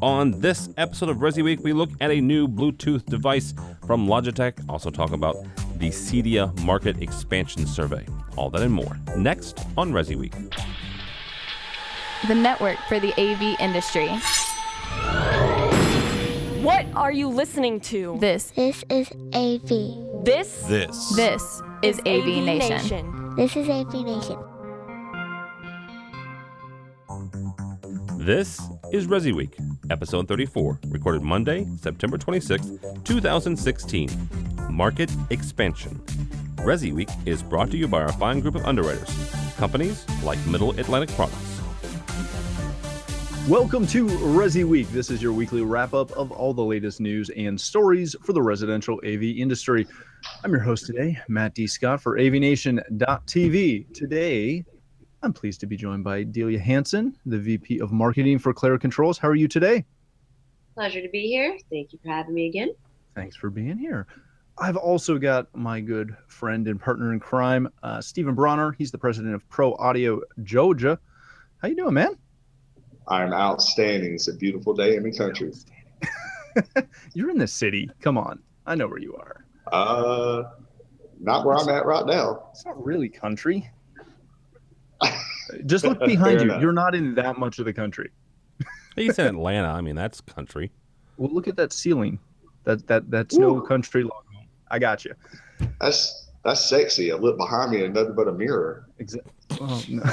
On this episode of ResiWeek, we look at a new Bluetooth device from Logitech. Also talk about the CEDIA Market Expansion Survey. All that and more next on ResiWeek. The network for the AV industry. What are you listening to? This is AV. This is AVNation. This is AVNation. This is ResiWeek, episode 34, recorded Monday, September 26, 2016. Market Expansion. ResiWeek is brought to you by our fine group of underwriters, companies like Middle Atlantic Products. Welcome to ResiWeek. This is your weekly wrap-up of all the latest news and stories for the residential AV industry. I'm your host today, Matt D. Scott for AVNation.tv. Today, I'm pleased to be joined by Delia Hansen, the VP of Marketing for Clare Controls. How are you today? Pleasure to be here. Thank you for having me again. Thanks for being here. I've also got my good friend and partner in crime, Steven Brawner. He's the president of Pro Audio Georgia. How you doing, man? I'm outstanding. It's a beautiful day in the country. You're in the city. Come on. I know where you are. Not where I'm at right now. It's not really country. Just look behind you. Enough. You're not in that much of the country. You said Atlanta. I mean, that's country. Well, look at that ceiling. That's no country logo. I got you. That's sexy. I look behind me and nothing but a mirror. Exactly. Oh, no.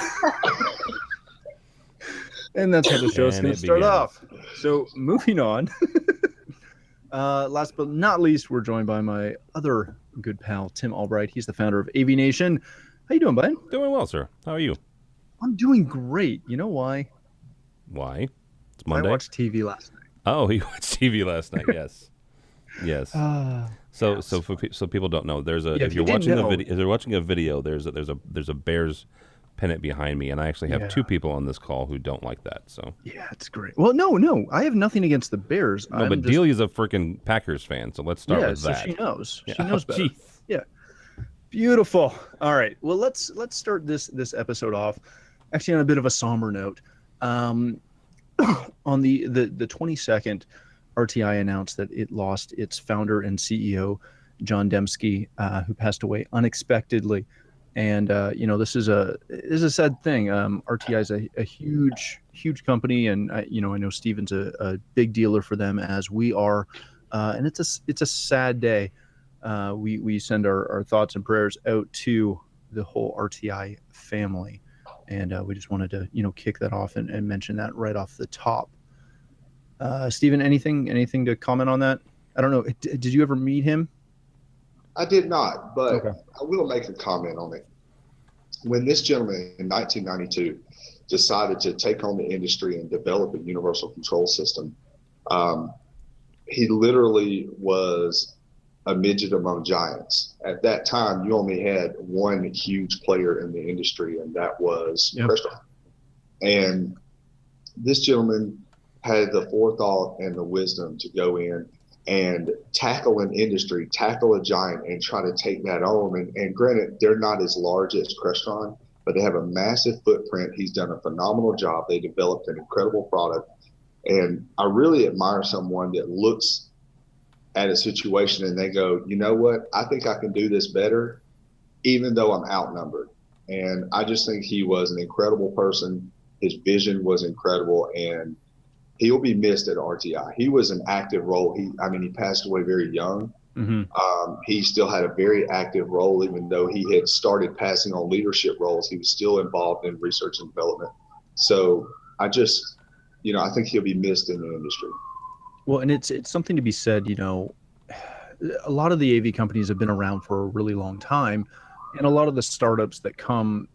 And that's how the show's going to start off. So moving on. Last but not least, we're joined by my other good pal, Tim Albright. He's the founder of AVNation. How you doing, bud? Doing well, sir. How are you? I'm doing great. You know why? Why? It's Monday. I watched TV last night. Oh, you watched TV last night. Yes. Yes. So people don't know. There's a if you're watching a video, there's a Bears pennant behind me, and I actually have two people on this call who don't like that. So yeah, it's great. Well, no, I have nothing against the Bears. No, but Delia's a freaking Packers fan, so let's start with that. So she knows. Yeah. She knows better. Geez. Yeah. Beautiful. All right. Well, let's start this episode off actually on a bit of a somber note. On the 22nd, RTI announced that it lost its founder and CEO, John Dembski, who passed away unexpectedly. And this is a sad thing. RTI is a huge company, and I know Steven's a big dealer for them, as we are, and it's a sad day. We send our thoughts and prayers out to the whole RTI family, and we just wanted to kick that off and mention that right off the top. Steven, anything to comment on that? I don't know. Did you ever meet him? I did not, but Okay. I will make a comment on it. When this gentleman in 1992 decided to take on the industry and develop a universal control system, he literally was a midget among giants. At that time, you only had one huge player in the industry, and that was Crestron. And this gentleman had the forethought and the wisdom to go in and tackle an industry, tackle a giant, and try to take that on. And granted, they're not as large as Crestron, but they have a massive footprint. He's done a phenomenal job. They developed an incredible product. And I really admire someone that looks at a situation and they go, you know what, I think I can do this better, even though I'm outnumbered. And I just think he was an incredible person. His vision was incredible, and he'll be missed at RTI. He was an active role. He passed away very young. Mm-hmm. He still had a very active role, even though he had started passing on leadership roles. He was still involved in research and development. So I think he'll be missed in the industry. Well, and it's something to be said, a lot of the AV companies have been around for a really long time, and a lot of the startups that come,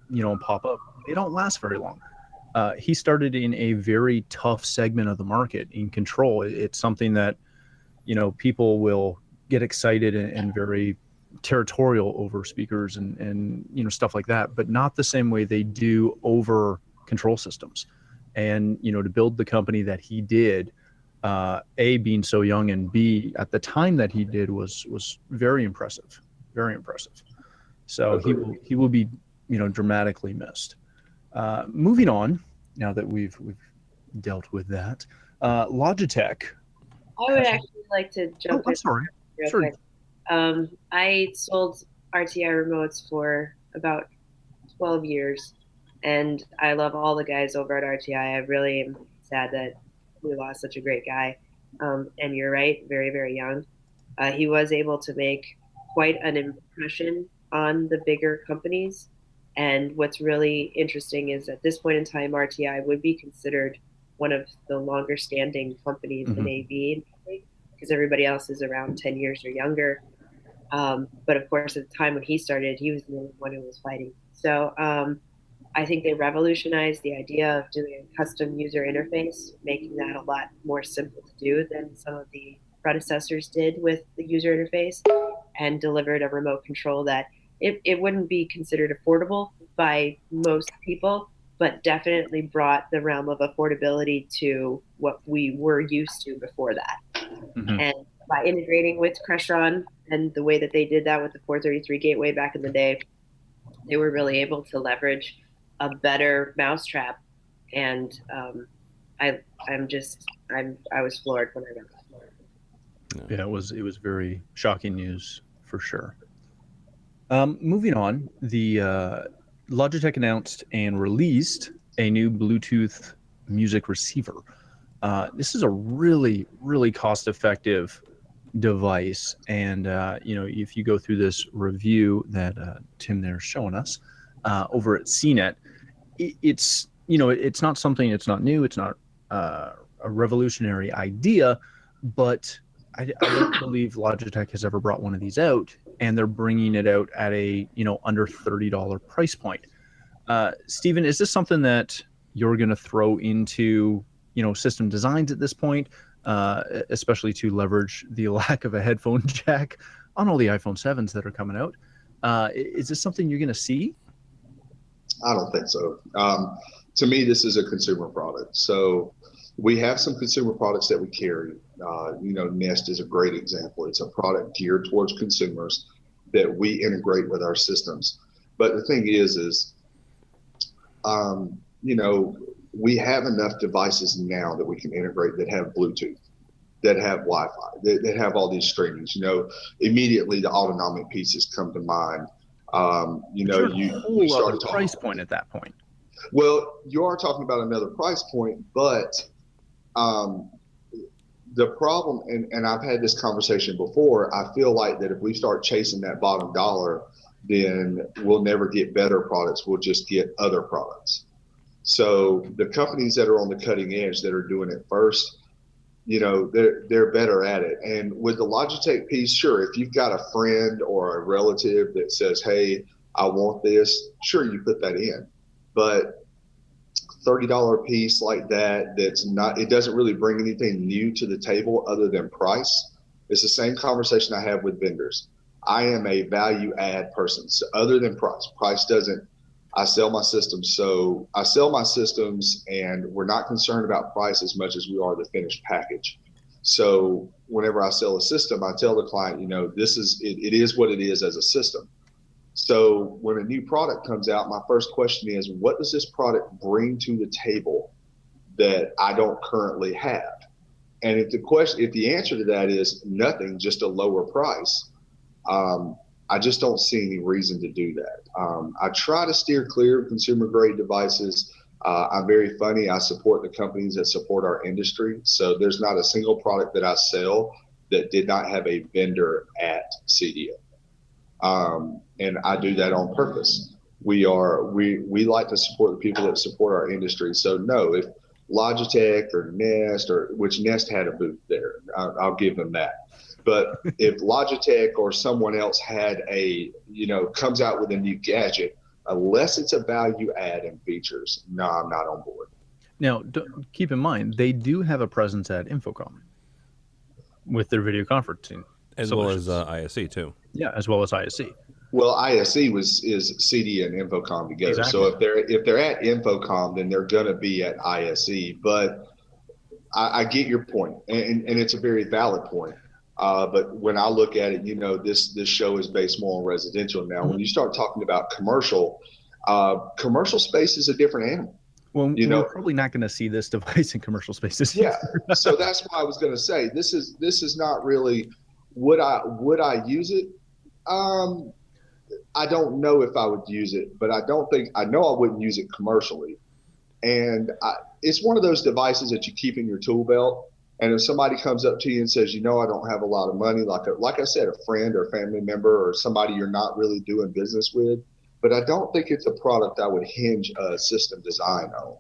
and pop up, they don't last very long. He started in a very tough segment of the market in control. It's something that, people will get excited and very territorial over speakers and stuff like that, but not the same way they do over control systems. And, to build the company that he did, A, being so young, and B, at the time that he did was very impressive, very impressive. So he will be, dramatically missed. Moving on, now that we've dealt with that. Logitech. I would actually like to jump I'm in sorry. real Sorry. quick. I sold RTI remotes for about 12 years, and I love all the guys over at RTI. I really am sad that we lost such a great guy. And you're right, very, very young. He was able to make quite an impression on the bigger companies. And what's really interesting is at this point in time, RTI would be considered one of the longer standing companies in AV because everybody else is around 10 years or younger. But of course, at the time when he started, he was the only one who was fighting. So I think they revolutionized the idea of doing a custom user interface, making that a lot more simple to do than some of the predecessors did with the user interface, and delivered a remote control that it wouldn't be considered affordable by most people, but definitely brought the realm of affordability to what we were used to before that. And by integrating with Crestron and the way that they did that with the 433 gateway back in the day, they were really able to leverage a better mousetrap. And I was floored when I got that. Yeah, it was very shocking news for sure. Moving on, the Logitech announced and released a new Bluetooth music receiver. This is a really, really cost-effective device, and if you go through this review that Tim there's showing us over at CNET, it's not something, it's not new, it's not a revolutionary idea, but I don't believe Logitech has ever brought one of these out, and they're bringing it out at a under $30 price point. Steven, is this something that you're going to throw into system designs at this point, especially to leverage the lack of a headphone jack on all the iPhone 7s that are coming out? Is this something you're going to see? I don't think so. To me, this is a consumer product. So we have some consumer products that we carry. Nest is a great example. It's a product geared towards consumers that we integrate with our systems. But the thing is, we have enough devices now that we can integrate that have Bluetooth, that have Wi-Fi, that have all these streamings. Immediately the autonomic pieces come to mind. You start talking price point at that point. Well, you are talking about another price point, but the problem, and I've had this conversation before, I feel like that if we start chasing that bottom dollar, then we'll never get better products. We'll just get other products. So the companies that are on the cutting edge that are doing it first, they're better at it. And with the Logitech piece, sure, if you've got a friend or a relative that says, hey, I want this, sure, you put that in. But $30 piece like that, it doesn't really bring anything new to the table other than price. It's the same conversation I have with vendors. I am a value add person. So other than price doesn't, I sell my systems. So I sell my systems and we're not concerned about price as much as we are the finished package. So whenever I sell a system, I tell the client, it is what it is as a system. So when a new product comes out, my first question is, what does this product bring to the table that I don't currently have? And if the answer to that is nothing, just a lower price, I just don't see any reason to do that. I try to steer clear of consumer grade devices. I'm very funny. I support the companies that support our industry. So there's not a single product that I sell that did not have a vendor at CEDIA. And I do that on purpose. We like to support the people that support our industry. So no, if Logitech or Nest, which Nest had a booth there, I'll give them that. But if Logitech or someone else had comes out with a new gadget, unless it's a value add in features, no, I'm not on board. Now, keep in mind, they do have a presence at Infocom with their video conferencing. As well as ISE too. Yeah, as well as ISE. Well, ISE is CEDIA and Infocom together. Exactly. So if they're at Infocom, then they're going to be at ISE. But I get your point, and it's a very valid point. But when I look at it, this show is based more on residential. Now, when you start talking about commercial space is a different animal. Well, You know, we're probably not going to see this device in commercial spaces. yeah. So that's why I was going to say this is not really would I use it? I don't know if I would use it, but I know I wouldn't use it commercially. And it's one of those devices that you keep in your tool belt. And if somebody comes up to you and says, I don't have a lot of money, like I said, a friend or a family member or somebody you're not really doing business with, but I don't think it's a product I would hinge a system design on.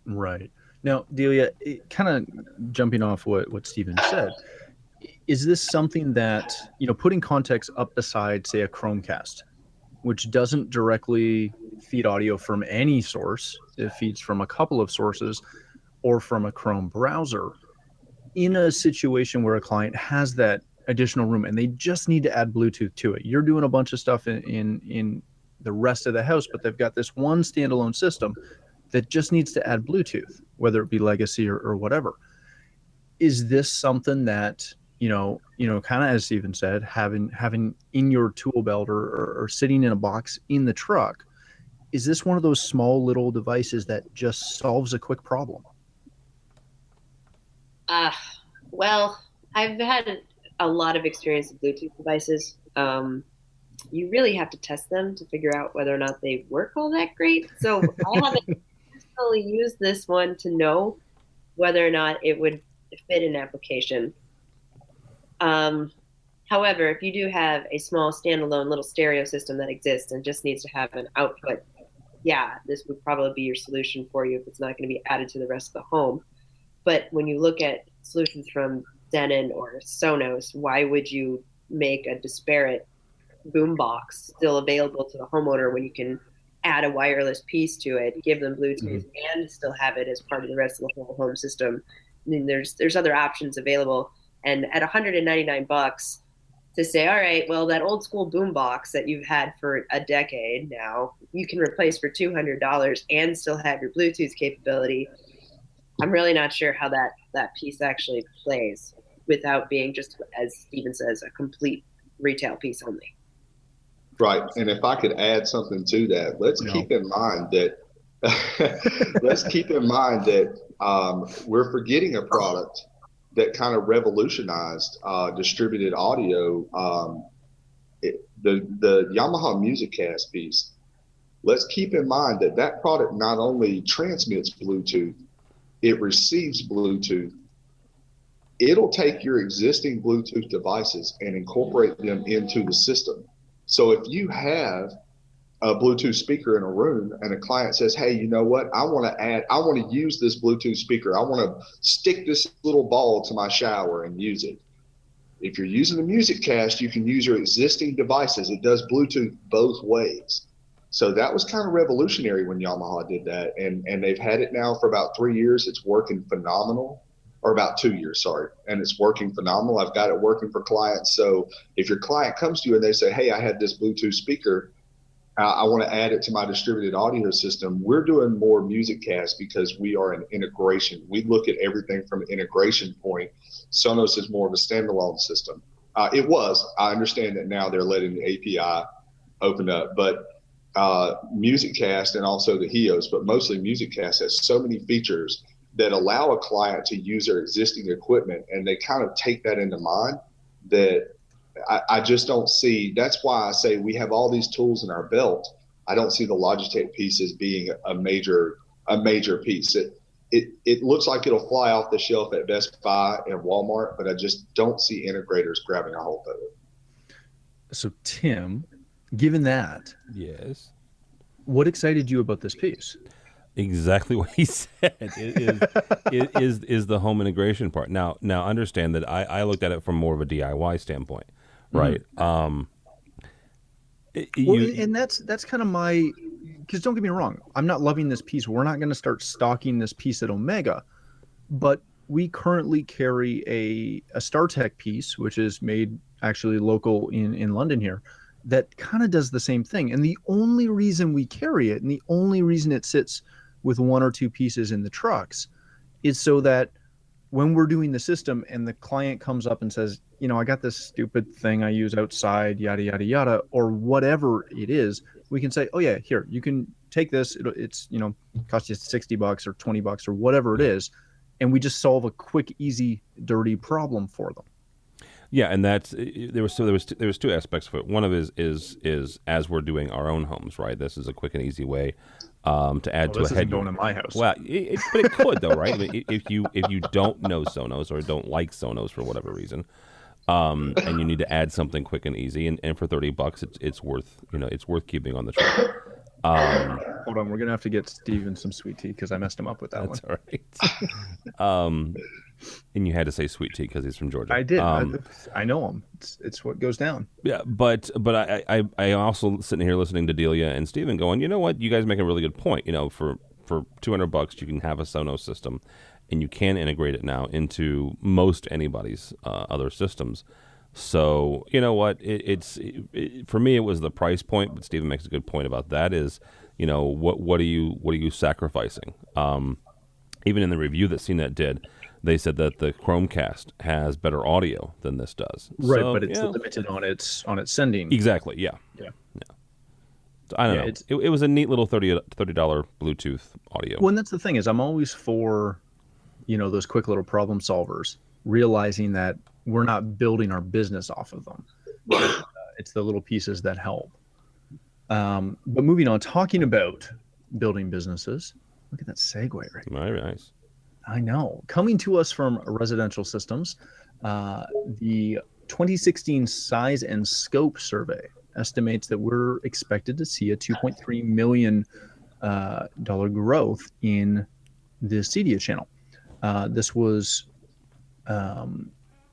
Right. Now, Delia, kind of jumping off what Steven said, is this something that, putting context up beside, say, a Chromecast, which doesn't directly feed audio from any source, it feeds from a couple of sources or from a Chrome browser, in a situation where a client has that additional room and they just need to add Bluetooth to it. You're doing a bunch of stuff in the rest of the house, but they've got this one standalone system that just needs to add Bluetooth, whether it be legacy or whatever. Is this something that, kind of as Steven said, having in your tool belt or sitting in a box in the truck, is this one of those small little devices that just solves a quick problem? Well, I've had a lot of experience with Bluetooth devices. You really have to test them to figure out whether or not they work all that great. So I haven't personally used this one to know whether or not it would fit an application. However, if you do have a small standalone little stereo system that exists and just needs to have an output, yeah, this would probably be your solution for you if it's not going to be added to the rest of the home. But when you look at solutions from Denon or Sonos, why would you make a disparate boombox still available to the homeowner when you can add a wireless piece to it, give them Bluetooth, and still have it as part of the rest of the whole home system? I mean, there's other options available. And at $199 to say, all right, well, that old school boombox that you've had for a decade now, you can replace for $200 and still have your Bluetooth capability. I'm really not sure how that piece actually plays without being just, as Steven says, a complete retail piece only. Right. And if I could add something to that, let's keep in mind that we're forgetting a product that kind of revolutionized distributed audio, the Yamaha MusicCast piece. Let's keep in mind that product not only transmits Bluetooth, it receives Bluetooth. It'll take your existing Bluetooth devices and incorporate them into the system. So if you have a Bluetooth speaker in a room and a client says, hey, you know what, I want to use this Bluetooth speaker. I want to stick this little ball to my shower and use it. If you're using the MusicCast, you can use your existing devices. It does Bluetooth both ways. So that was kind of revolutionary when Yamaha did that. And they've had it now for about 3 years. It's working phenomenal. Or about 2 years, sorry. And it's working phenomenal. I've got it working for clients. So if your client comes to you and they say, hey, I had this Bluetooth speaker, I want to add it to my distributed audio system. We're doing more MusicCast because we are an integration. We look at everything from an integration point. Sonos is more of a standalone system. It was. I understand that now they're letting the API open up. But MusicCast and also the HEOS, but mostly MusicCast has so many features that allow a client to use their existing equipment, and they kind of take that into mind that I just don't see. That's why I say we have all these tools in our belt. I don't see the Logitech piece as being a major piece. It looks like it'll fly off the shelf at Best Buy and Walmart, but I just don't see integrators grabbing a hold of it. So Tim, given that, Yes. what excited you about this piece? Exactly what he said. It is the home integration part. Now understand that I looked at it from more of a DIY standpoint, right? And that's kind of my, because don't get me wrong, I'm not loving this piece. We're not going to start stocking this piece at Omega, but we currently carry a StarTech piece, which is made actually local in London here, that kind of does the same thing. And the only reason we carry it and the only reason it sits with one or two pieces in the trucks is so that when we're doing the system and the client comes up and says, I got this stupid thing I use outside, yada, yada, yada, or whatever it is, we can say, oh yeah, here, you can take this, it's cost you $60 or $20 or whatever it is, and we just solve a quick, easy, dirty problem for them. Yeah, and there was two aspects of it. One of it is as we're doing our own homes, right? This is a quick and easy way to add to a head. Going in my house. Well, but it could though, right? I mean, if you don't know Sonos or don't like Sonos for whatever reason, and you need to add something quick and easy, and for $30, it's worth keeping on the track. Hold on, we're gonna have to get Steven some sweet tea because I messed him up with that one. That's all right. And you had to say sweet tea because he's from Georgia. I did. I know him. It's what goes down. Yeah, but I also sitting here listening to Delia and Steven going, you know what? You guys make a really good point. For $200 you can have a Sonos system, and you can integrate it now into most anybody's other systems. So you know what? For me, it was the price point. But Steven makes a good point about that. Is what are you sacrificing? Even in the review that CNET did, they said that the Chromecast has better audio than this does. Right, so, but it's limited on its sending. Exactly. Yeah. So, I don't know. It was a neat little $30 Bluetooth audio. Well, and that's the thing is I'm always for, those quick little problem solvers, realizing that we're not building our business off of them. It's the little pieces that help. But moving on, talking about building businesses. Look at that segue right there. Very nice. I know. Coming to us from Residential Systems, the 2016 Size and Scope Survey estimates that we're expected to see a $2.3 million growth in the CEDIA channel. This was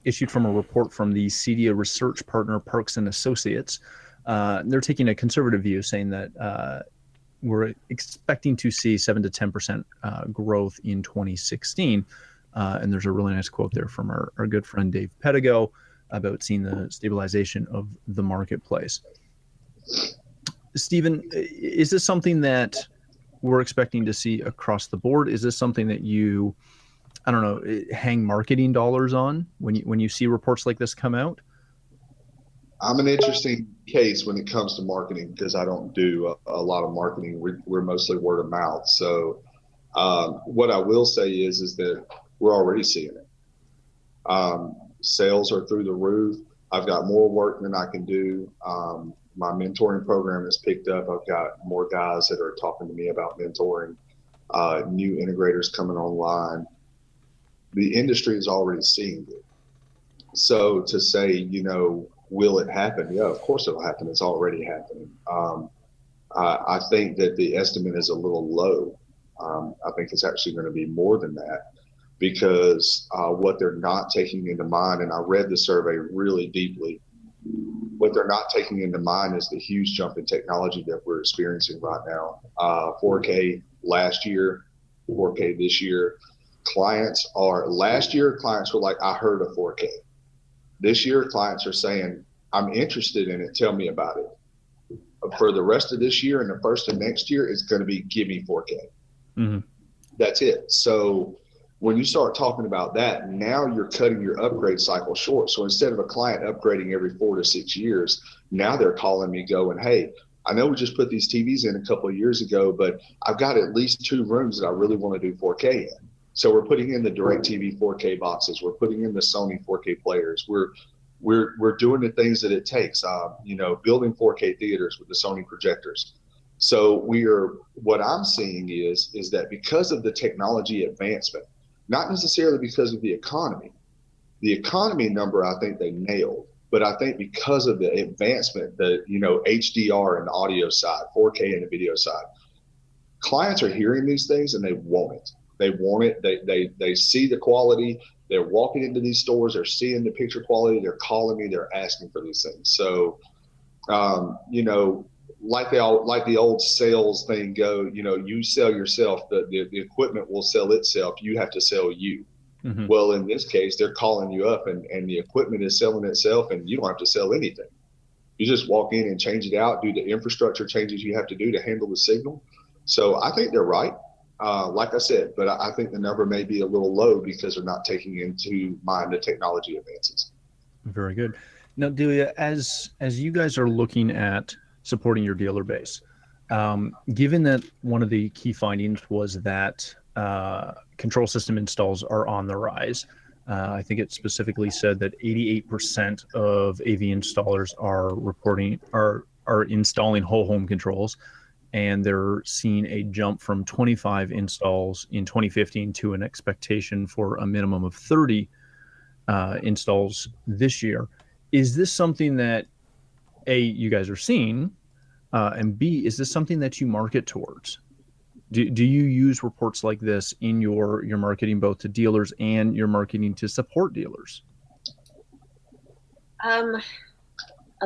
issued from a report from the CEDIA research partner Parks and Associates. They're taking a conservative view, saying that we're expecting to see 7 to 10% growth in 2016. And there's a really nice quote there from our good friend Dave Pedigo about seeing the stabilization of the marketplace. Steven, is this something that we're expecting to see across the board? Is this something that you, hang marketing dollars on when you see reports like this come out? I'm an interesting case when it comes to marketing because I don't do a lot of marketing. We're mostly word of mouth. So what I will say is that we're already seeing it. Sales are through the roof. I've got more work than I can do. My mentoring program has picked up. I've got more guys that are talking to me about mentoring, new integrators coming online. The industry is already seeing it. So to say, will it happen? Yeah, of course it'll happen. It's already happening. I think that the estimate is a little low. I think it's actually going to be more than that because what they're not taking into mind, and I read the survey really deeply, what they're not taking into mind is the huge jump in technology that we're experiencing right now. 4K last year, 4K this year. Last year, clients were like, I heard of 4K. This year, clients are saying, I'm interested in it. Tell me about it. For the rest of this year and the first of next year, it's going to be give me 4K. Mm-hmm. That's it. So when you start talking about that, now you're cutting your upgrade cycle short. So instead of a client upgrading every 4 to 6 years, now they're calling me going, hey, I know we just put these TVs in a couple of years ago, but I've got at least 2 rooms that I really want to do 4K in. So we're putting in the DirecTV 4K boxes. We're putting in the Sony 4K players. We're doing the things that it takes, building 4K theaters with the Sony projectors. So what I'm seeing is that because of the technology advancement, not necessarily because of the economy number, I think they nailed, but I think because of the advancement, the, HDR and the audio side, 4K and the video side, clients are hearing these things and they want it. They want it. They see the quality. They're walking into these stores. They're seeing the picture quality. They're calling me. They're asking for these things. So, like the old sales thing go, you sell yourself. The equipment will sell itself. You have to sell you. Mm-hmm. Well, in this case, they're calling you up and the equipment is selling itself and you don't have to sell anything. You just walk in and change it out, do the infrastructure changes you have to do to handle the signal. So I think they're right. Like I said, but I think the number may be a little low because they're not taking into mind the technology advances. Very good. Now, Delia, as you guys are looking at supporting your dealer base, Given that one of the key findings was that control system installs are on the rise, I think it specifically said that 88% of AV installers are installing whole home controls, and they're seeing a jump from 25 installs in 2015 to an expectation for a minimum of 30 installs this year. Is this something that A, you guys are seeing, and B, is this something that you market towards? Do you use reports like this in your marketing, both to dealers and your marketing to support dealers? A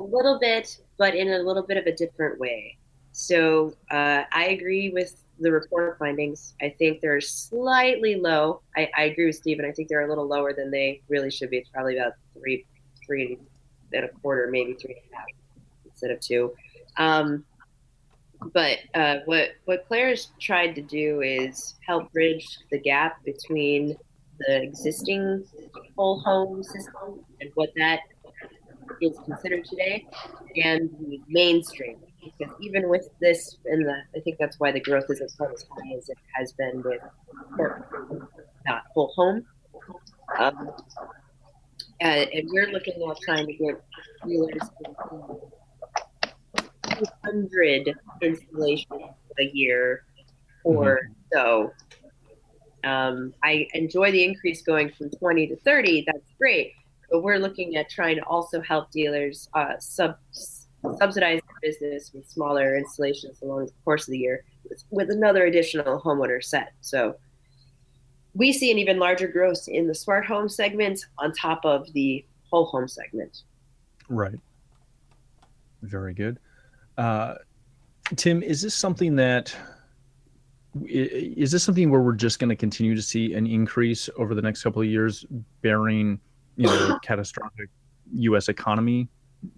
little bit, but in a little bit of a different way. So I agree with the report findings. I think they're slightly low. I agree with Steven. I think they're a little lower than they really should be. It's probably about three and a quarter, maybe 3.5 instead of 2. But what Claire's tried to do is help bridge the gap between the existing whole home system and what that is considered today and the mainstream. Because even with this, I think that's why the growth isn't quite as high as it has been with not whole home. And we're looking at trying to get dealers to 200 installations a year or so. I enjoy the increase going from 20 to 30. That's great. But we're looking at trying to also help dealers subsidize their business with smaller installations along the course of the year with another additional homeowner set. So we see an even larger growth in the smart home segment on top of the whole home segment. Right. Very good. Tim, is this something where we're just going to continue to see an increase over the next couple of years, bearing, catastrophic U.S. economy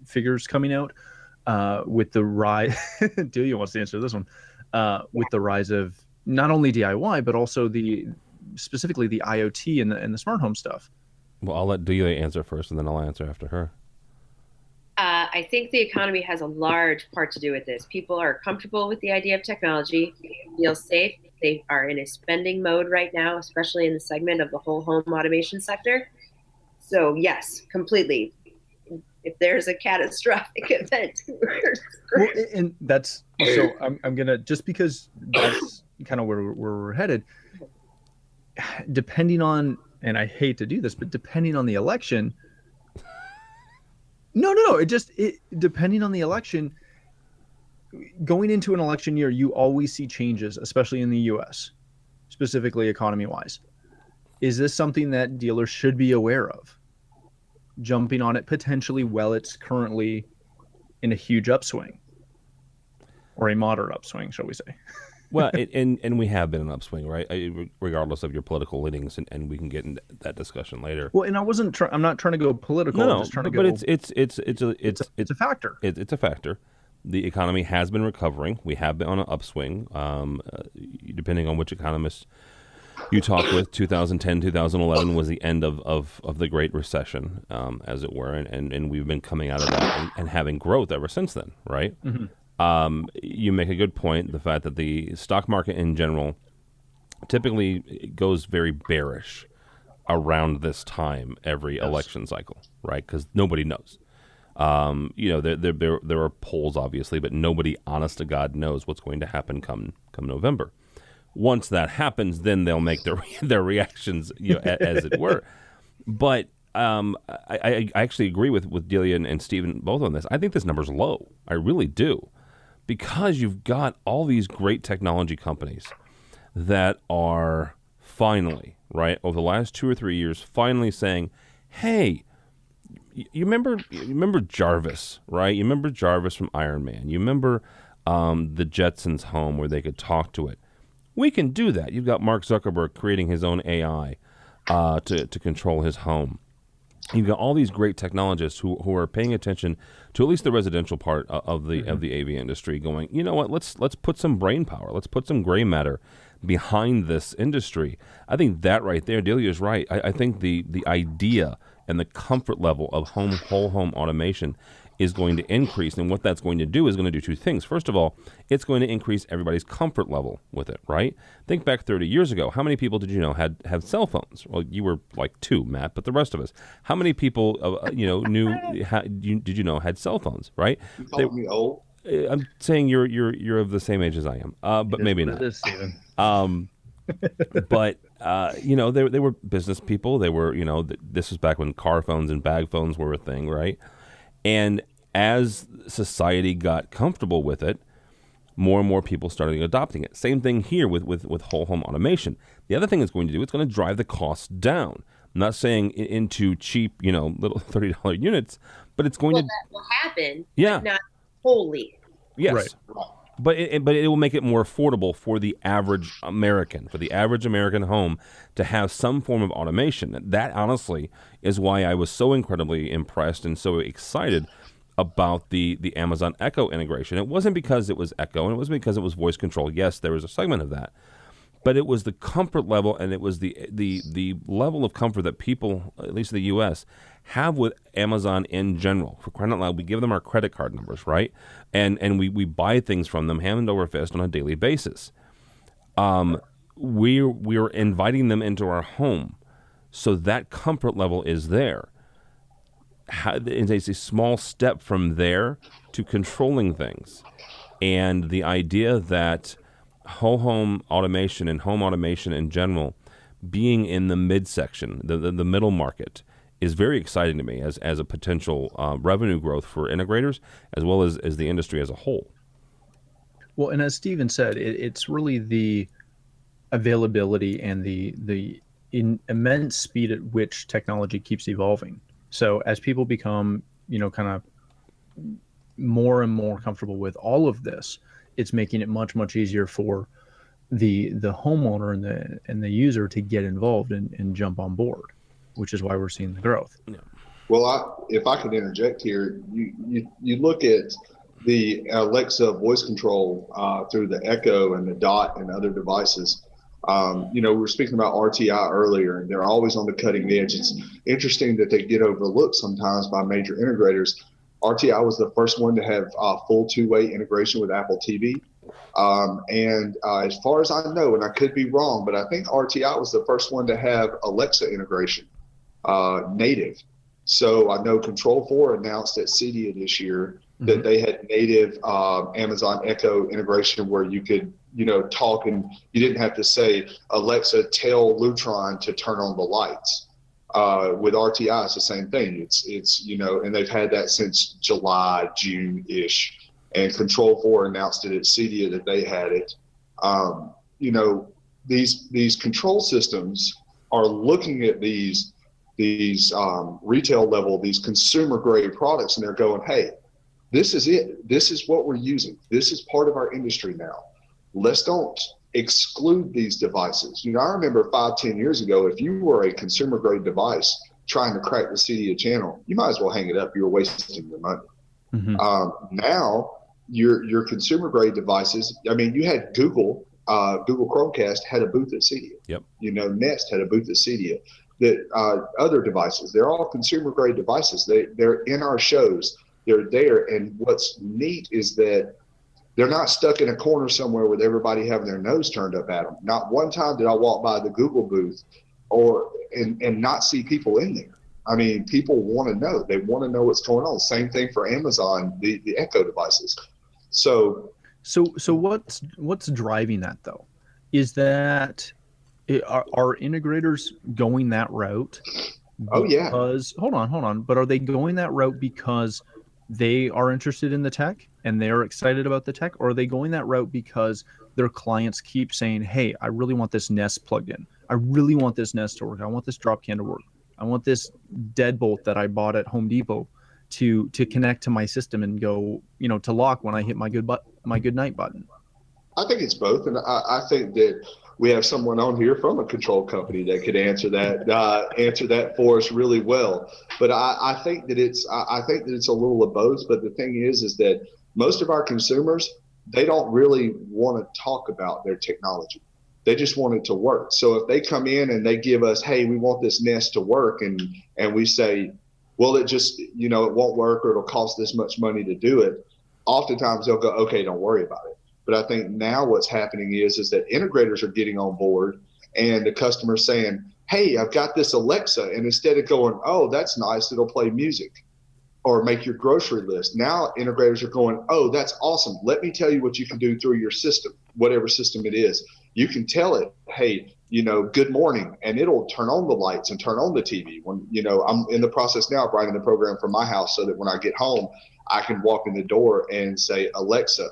figures coming out, with the rise? Delia wants to answer this one. With the rise of not only DIY but also specifically the IoT and the smart home stuff. Well, I'll let Delia answer first, and then I'll answer after her. I think the economy has a large part to do with this. People are comfortable with the idea of technology, feel safe. They are in a spending mode right now, especially in the segment of the whole home automation sector. So yes, completely. If there's a catastrophic event, well, and that's so. I'm gonna, just because that's kind of where we're headed. Depending on, and I hate to do this, but depending on the election. No. Depending on the election, going into an election year, you always see changes, especially in the U.S., specifically economy-wise. Is this something that dealers should be aware of? Jumping on it potentially while it's currently in a huge upswing, or a moderate upswing, shall we say? Well, and we have been in an upswing, right? Regardless of your political leanings, and we can get into that discussion later. Well, and I'm not trying to go political. No, I'm just trying to but go. It's a factor. It's a factor. The economy has been recovering. We have been on an upswing. Depending on which economist you talk with, 2010, 2011 was the end of the Great Recession, as it were, and we've been coming out of that and having growth ever since then, right? Mm-hmm. You make a good point, the fact that the stock market in general typically goes very bearish around this time every election cycle, right? Because nobody knows. There are polls, obviously, but nobody, honest to God, knows what's going to happen come November. Once that happens, then they'll make their reactions, as it were. But I actually agree with Delia and Steven both on this. I think this number's low. I really do. Because you've got all these great technology companies that are finally, right, over the last 2 or 3 years, finally saying, hey, you remember Jarvis, right? You remember Jarvis from Iron Man. You remember the Jetsons' home where they could talk to it. We can do that. You've got Mark Zuckerberg creating his own AI to control his home. You've got all these great technologists who are paying attention to at least the residential part of the AV industry, going, you know what, let's put some brain power, let's put some gray matter behind this industry. I think that right there, Delia is right. I think the idea and the comfort level of whole home automation is going to increase. And what that's going to do is going to do two things. First of all, it's going to increase everybody's comfort level with it, right? Think back 30 years ago. How many people did you know had cell phones? Well, you were like two, Matt, but the rest of us. How many people, did you know had cell phones, right? You call me old? I'm saying you're of the same age as I am, but maybe not. It is, Steven. But they were business people. They were, this was back when car phones and bag phones were a thing, right? And as society got comfortable with it, more and more people started adopting it. Same thing here with whole home automation. The other thing it's going to do, it's going to drive the costs down. I'm not saying into cheap, little $30 units, but it's going to. That will happen. Yeah. But not wholly. Yes. Right. But it will make it more affordable for the average American, home to have some form of automation. That honestly is why I was so incredibly impressed and so excited about the Amazon Echo integration. It wasn't because it was Echo, and it wasn't because it was voice control. Yes, there was a segment of that. But it was the comfort level, and it was the level of comfort that people, at least in the U.S., have with Amazon in general. For crying out loud, we give them our credit card numbers, right? And we buy things from them hand over fist on a daily basis. We're inviting them into our home, so that comfort level is there. It's a small step from there to controlling things. And the idea that whole home automation and home automation in general being in the midsection, the middle market, is very exciting to me as a potential revenue growth for integrators as well as the industry as a whole. Well, and as Steven said, it's really the availability and the immense speed at which technology keeps evolving. So as people become, kind of more and more comfortable with all of this, it's making it much, much easier for the homeowner and the user to get involved and jump on board, which is why we're seeing the growth. Yeah. Well, if I could interject here, you look at the Alexa voice control through the Echo and the Dot and other devices. We were speaking about RTI earlier, and they're always on the cutting edge. It's interesting that they get overlooked sometimes by major integrators. RTI was the first one to have full two-way integration with Apple TV. And as far as I know, and I could be wrong, but I think RTI was the first one to have Alexa integration native. So I know Control4 announced at CEDIA this year that they had native Amazon Echo integration where you could, talk and you didn't have to say, Alexa, tell Lutron to turn on the lights. With RTI, it's the same thing. It's and they've had that since July, June-ish. And Control4 announced it at CEDIA that they had it. These control systems are looking at these retail level, these consumer grade products, and they're going, hey, this is it. This is what we're using. This is part of our industry now. Let's don't exclude these devices. I remember 5-10 years ago, if you were a consumer grade device trying to crack the CEDIA channel, you might as well hang it up. You were wasting your money. Now your consumer grade devices, you had Google Chromecast had a booth at CEDIA. Yep. Nest had a booth at CEDIA. That other devices, they're all consumer grade devices. They're in our shows. They're there. And what's neat is that they're not stuck in a corner somewhere with everybody having their nose turned up at them. Not one time did I walk by the Google booth and not see people in there. People want to know. They want to know what's going on. Same thing for Amazon, the Echo devices. So what's driving that though? Is that are integrators going that route? Oh yeah. Hold on. But are they going that route because they are interested in the tech and they're excited about the tech, or are they going that route because their clients keep saying, hey, I really want this Nest plugged in. I really want this Nest to work. I want this drop can to work. I want this deadbolt that I bought at Home Depot to connect to my system and go, to lock when I hit my good night button. I think it's both. And I think that we have someone on here from a control company that could answer that for us really well. But I think that it's a little of both. But the thing is that most of our consumers, they don't really want to talk about their technology. They just want it to work. So if they come in and they give us, hey, we want this Nest to work, and we say, well, it just, it won't work, or it'll cost this much money to do it. Oftentimes they'll go, okay, don't worry about it. But I think now what's happening is that integrators are getting on board, and the customer's saying, hey, I've got this Alexa. And instead of going, oh, that's nice, it'll play music or make your grocery list. Now integrators are going, oh, that's awesome. Let me tell you what you can do through your system, whatever system it is. You can tell it, hey, good morning, and it'll turn on the lights and turn on the TV. When, I'm in the process now of writing the program for my house so that when I get home, I can walk in the door and say, Alexa,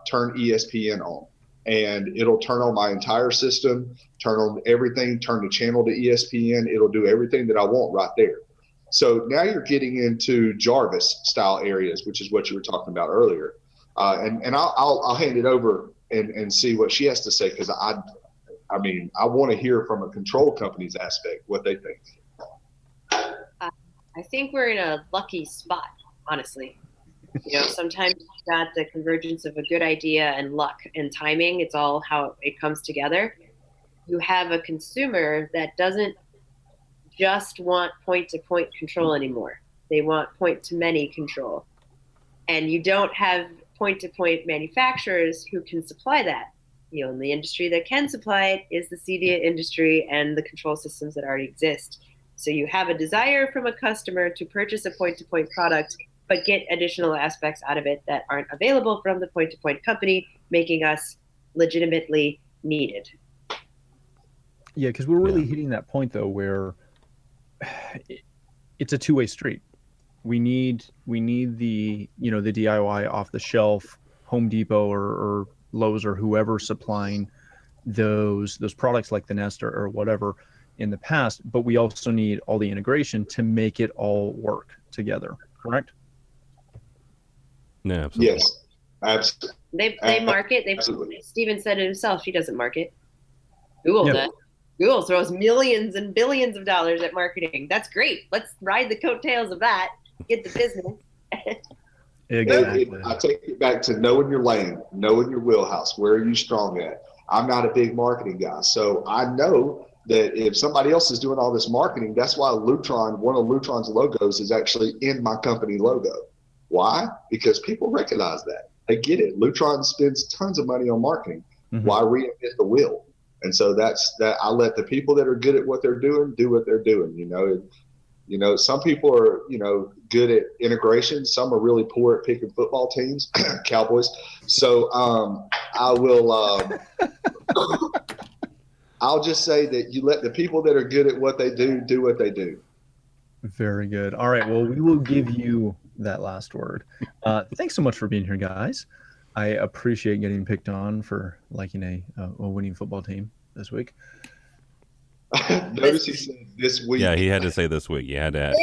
turn ESPN on, and it'll turn on my entire system, turn on everything, turn the channel to ESPN. It'll do everything that I want right there. So now you're getting into Jarvis style areas, which is what you were talking about earlier. And I'll hand it over and see what she has to say, because I want to hear from a control company's aspect what they think. I think we're in a lucky spot, honestly. Sometimes you've got the convergence of a good idea and luck and timing. It's all how it comes together. You have a consumer that doesn't just want point-to-point control anymore. They want point-to-many control. And you don't have point-to-point manufacturers who can supply that. The only industry that can supply it is the CEDIA industry and the control systems that already exist. So you have a desire from a customer to purchase a point-to-point product, but get additional aspects out of it that aren't available from the point-to-point company, making us legitimately needed. Yeah, because we're really hitting that point, though, where it's a two-way street. We need the the DIY off the shelf, Home Depot or Lowe's or whoever supplying those products like the Nest or whatever in the past, but we also need all the integration to make it all work together. Correct? No, absolutely. Yes, absolutely. They market. Absolutely. Steven said it himself. She doesn't market. Google does. Google throws millions and billions of dollars at marketing. That's great. Let's ride the coattails of that. Get the business. Exactly. I take it back to knowing your lane, knowing your wheelhouse. Where are you strong at? I'm not a big marketing guy, so I know that if somebody else is doing all this marketing, that's why Lutron, one of Lutron's logos, is actually in my company logo. Why? Because people recognize that. They get it. Lutron spends tons of money on marketing. Mm-hmm. Why reinvent the wheel? And so that's that. I let the people that are good at what they're doing do what they're doing. Some people are, good at integration. Some are really poor at picking football teams, Cowboys. So I will. I'll just say that you let the people that are good at what they do what they do. Very good. All right. Well, we will give you that last word. Thanks so much for being here, guys. I appreciate getting picked on for liking a winning football team this week. Notice he said this week. Yeah, he had to say this week. You had to add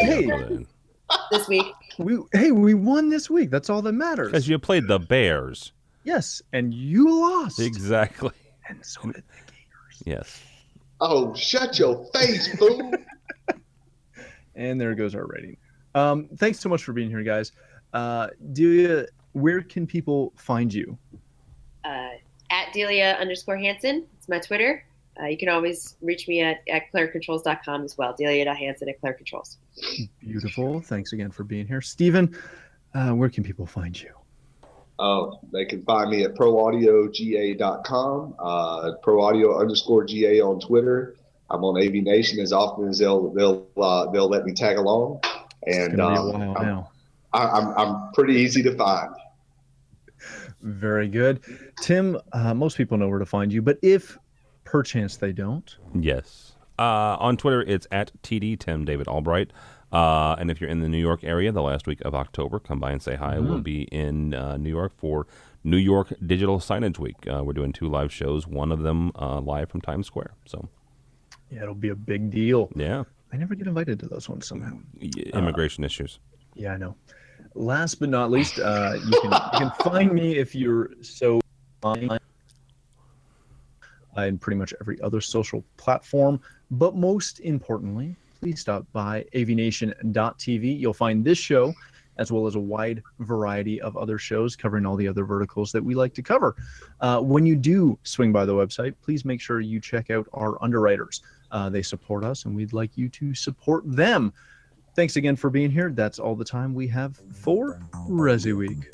This week. We won this week. That's all that matters. Because you played the Bears. Yes, and you lost. Exactly. And so did the Gators. Yes. Oh, shut your face, fool. And there goes our rating. Thanks so much for being here, guys. Delia, where can people find you? At Delia_Hansen. It's my Twitter. You can always reach me at ClareControls.com as well. Delia.Hansen at Clare Controls. Beautiful. Thanks again for being here. Steven, where can people find you? Oh, they can find me at ProAudioGA.com, ProAudio_GA on Twitter. I'm on AVNation as often as they'll let me tag along. And I'm pretty easy to find. Very good. Tim, most people know where to find you, but if perchance they don't. Yes. On Twitter, it's at TD Tim David Albright. And if you're in the New York area, the last week of October, come by and say hi. We'll be in New York for New York Digital Signage Week. We're doing 2 live shows, one of them live from Times Square. So, yeah, it'll be a big deal. Yeah. I never get invited to those ones somehow. Immigration issues. Yeah, I know. Last but not least, you can find me if you're so in pretty much every other social platform. But most importantly, please stop by AVNation.tv. You'll find this show as well as a wide variety of other shows covering all the other verticals that we like to cover. When you do swing by the website, please make sure you check out our underwriters. They support us, and we'd like you to support them. Thanks again for being here. That's all the time we have for ResiWeek.